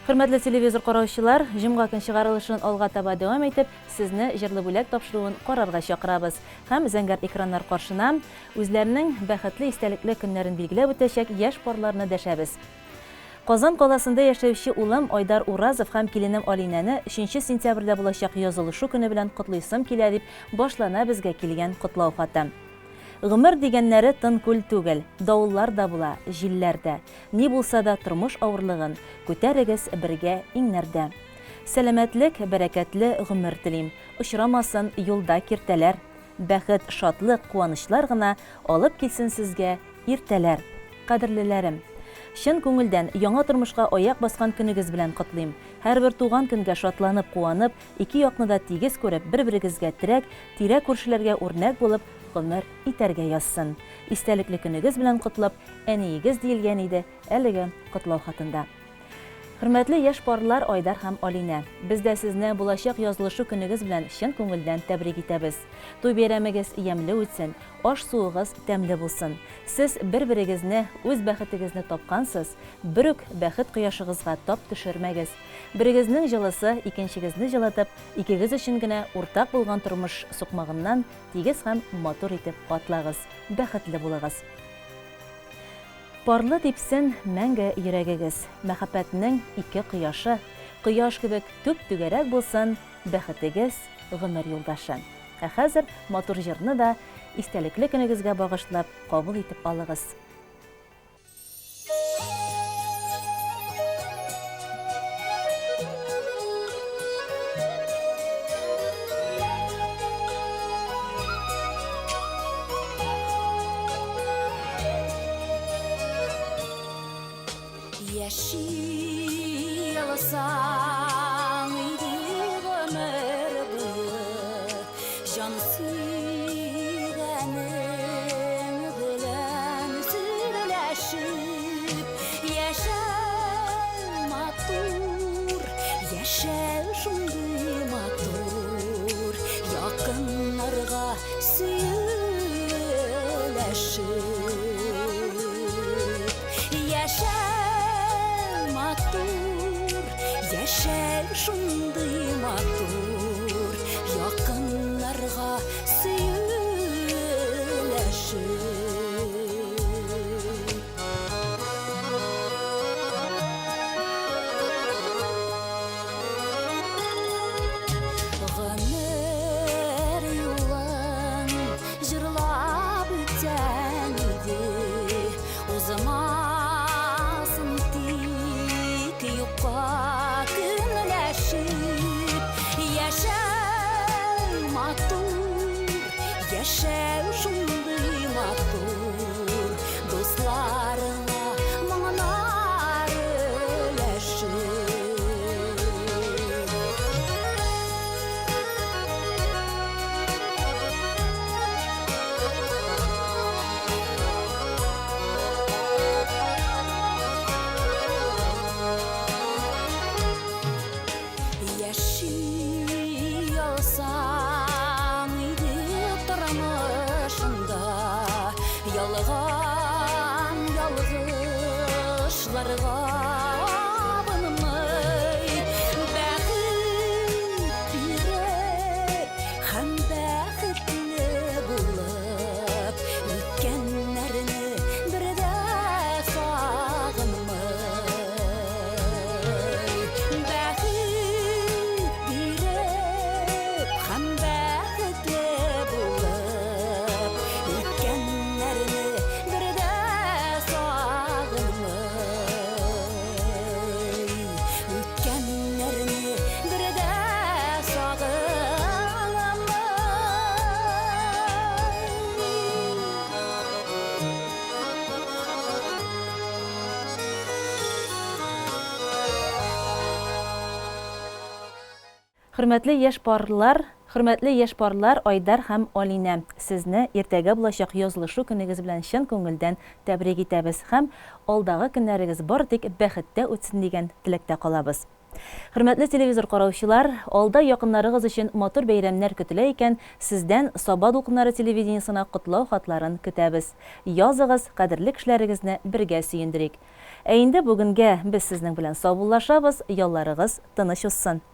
Hürmetli televizor караучылар, җомга көн чыгарылышын алга таба дәвам итеп, сезне җырлы бүләк тапшыруын карарга чакырабыз. Һәм зәңгәр экраннар каршына үзләренең бәхетле истәлекле көннәрен билгеләп үтәчәк яшь парларны дәшәбез. Казан каласында яшәүче улым Айдар Уразов һәм киленем Алинәне 3 сентябрьдә булачак язылышу көне белән котлыйсым килә дип башлана безгә килгән котлау хаты. Гомер дигәннәре тын күл түгел, давыллар да була, җилләр дә. Ни булса да тормыш авырлыгын күтәрегез бергә иңнәрдә. Сәламәтлек, бәрәкәтле гомер телим, очрамасын юлда киртәләр. Бәхет, шатлык, куанычлар гына алып килсен сезгә иртәләр. Кадерлеләрем, чын күңелдән яңа тормышка аяк баскан көнегез белән котлыйм. Һәрбер туган көнгә шатланып, куанып, ике якны да тигез күреп, бер-берегезгә терәк, тирә күршеләргә үрнәк булып гомер итәргә язсын. Истәлекле көнегез белән котлап, әниегез диелгән иде әлеге котлау хатында. Хөрмәтле яшь парлар Айдар һәм Алинә, без дә сезне булачак язылышу көнегез белән чын күңелдән тәбрик итәбез. Туй бәйрәмегез ямьле үтсен, аш-суыгыз тәмле булсын. Сез бер-берегезне, үз бәхетегезне тапкансыз, бер үк бәхет кояшыгызга тап төшермәгез. Берегезнең җылысы икенчегезне җылытып, икегез өчен генә уртак булган тормыш сукмагыннан тигез һәм матур итеп атлагыз. Бәхетле булыгыз. Парлы дипсен мәңге йөрәгегез, мәхәббәтнең ике кояшы, кояш кебек төп түгәрәк булсын, бәхетегез гомер юлдашы. Ә хәзер матур җырны да истәлекле көнегезгә багышлап кабул итеп алыгыз. Яши алсаң иде гомер буе, жан сөйгәнең белән сөйләшеп, яшәү матур, яшәү шундый матур, якыннарга сөйләшеп, яшәү шундый матур, якыннарга сөйләшеп. Гомер юлын җырлап үткән иде, узмасын тик юкка. Яшәү шундый матур, дусларыңа моңнар өләшеп. Яши алсаң ялган ялгышларга абынмый, бәхет биреп һәм бәхетле булып, үткәннәрне бер дә сагынмый. Бәхет биреп һәм бәхетле булып, үткәннәрне бер дә сагынмый, үткәннәрне бер дә сагынмый. Хөрмәтле яшь парлар Айдар һәм Алинә, сезне иртәгә булачак язылышу көнегез белән чын күңелдән тәбрик итәбез һәм алдагы көннәрегез бар тик бәхеттә үтсен дигән теләктә калабыз. Хөрмәтле телевизор караучылар, алда якыннарыгыз өчен матур бәйрәмнәр көтелә икән, сездән Саба дулкыннары телевидениесына котлау хатларын көтәбез. Языгыз, кадерле кешеләрегезне бергә сөендерик. Ә инде бүгенгә без сезнең белән саубуллашабыз, ялларыгыз тыныч узсын.